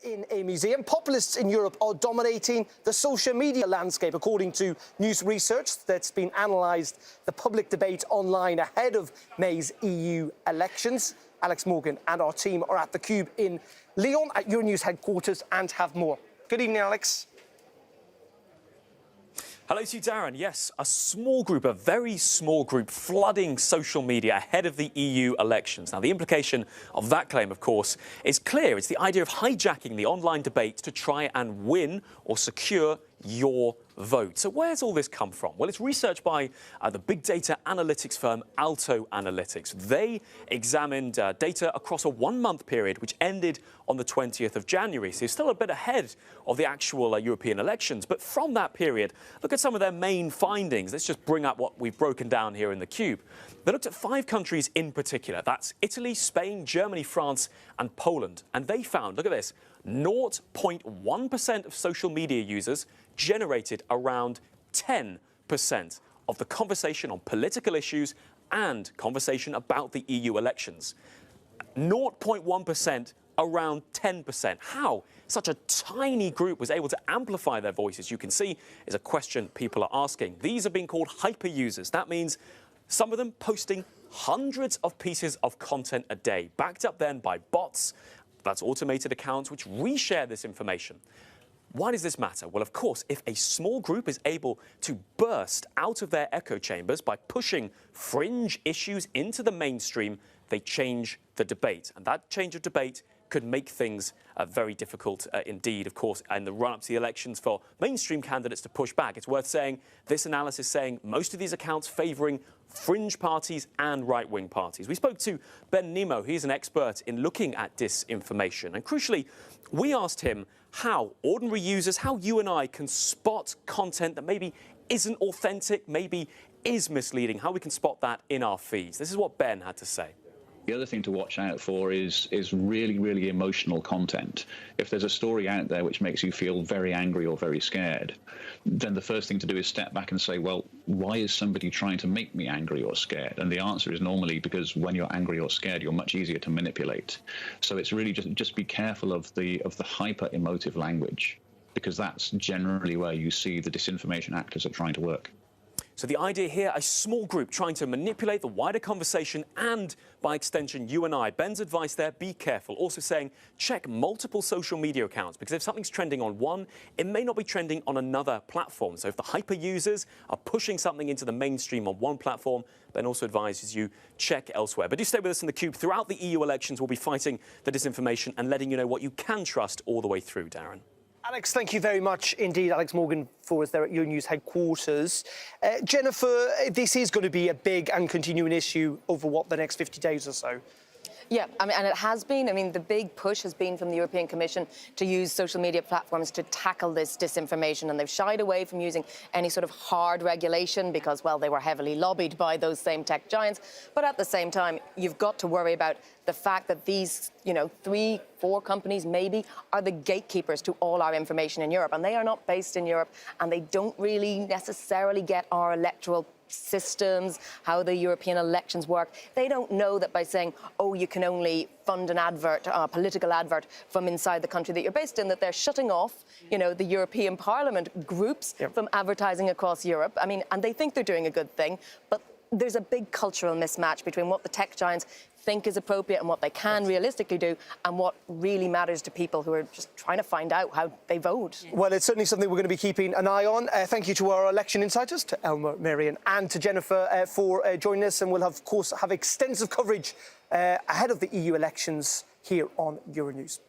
In a museum, populists in Europe are dominating the social media landscape, according to news research that's been analysed the public debate online ahead of May's EU elections. Alex Morgan and our team are at the Cube in Lyon at Euronews headquarters and have more. Good evening, Alex. Hello to you, Darren. Yes, a small group, a very small group, flooding social media ahead of the EU elections. Now, the implication of that claim, of course, is clear. It's the idea of hijacking the online debate to try and win or secure your vote. So where's all this come from? Well, it's research by the big data analytics firm Alto Analytics. They examined data across a one-month period, which ended on the 20th of January. So still a bit ahead of the actual European elections. But from that period, look at some of their main findings. Let's just bring up what we've broken down here in the Cube. They looked at 5 countries in particular. That's Italy, Spain, Germany, France, and Poland. And they found, look at this, 0.1% of social media users generated around 10% of the conversation on political issues and conversation about the EU elections. 0.1%, around 10%. How such a tiny group was able to amplify their voices, you can see, is a question people are asking. These are being called hyper users. That means some of them posting hundreds of pieces of content a day, backed up then by bots. That's automated accounts which reshare this information. Why does this matter? Well, of course, if a small group is able to burst out of their echo chambers by pushing fringe issues into the mainstream, they change the debate. And that change of debate could make things very difficult indeed, of course, in the run-up to the elections for mainstream candidates to push back. It's worth saying this analysis saying most of these accounts favouring fringe parties and right-wing parties. We spoke to Ben Nemo. He's an expert in looking at disinformation. And crucially, we asked him how ordinary users, how you and I can spot content that maybe isn't authentic, maybe is misleading, how we can spot that in our feeds. This is what Ben had to say. The other thing to watch out for is really, really emotional content. If there's a story out there which makes you feel very angry or very scared, then the first thing to do is step back and say, well, why is somebody trying to make me angry or scared? And the answer is normally because when you're angry or scared, you're much easier to manipulate. So it's really just be careful of the hyper emotive language, because that's generally where you see the disinformation actors are trying to work. So the idea here, a small group trying to manipulate the wider conversation and, by extension, you and I. Ben's advice there, be careful. Also saying, check multiple social media accounts, because if something's trending on one, it may not be trending on another platform. So if the hyper users are pushing something into the mainstream on one platform, Ben also advises you check elsewhere. But do stay with us in the Cube. Throughout the EU elections, we'll be fighting the disinformation and letting you know what you can trust all the way through, Darren. Alex, thank you very much indeed. Alex Morgan for us there at Euronews headquarters. Jennifer, this is going to be a big and continuing issue over, what, the next 50 days or so? Yeah, I mean, and it has been. I mean, the big push has been from the European Commission to use social media platforms to tackle this disinformation, and they've shied away from using any sort of hard regulation because, well, they were heavily lobbied by those same tech giants. But at the same time, you've got to worry about the fact that these, 3, 4 companies maybe are the gatekeepers to all our information in Europe, and they are not based in Europe, and they don't really necessarily get our electoral systems, how the European elections work. They don't know that by saying, oh, you can only fund an advert, a political advert from inside the country that you're based in, that they're shutting off, the European Parliament groups from advertising across Europe. I mean, and they think they're doing a good thing, but there's a big cultural mismatch between what the tech giants think is appropriate and what they can realistically do, and what really matters to people who are just trying to find out how they vote. Well, it's certainly something we're going to be keeping an eye on. Thank you to our election insiders, to Elmer, Marion and to Jennifer for joining us, and we'll, of course, have extensive coverage ahead of the EU elections here on Euronews.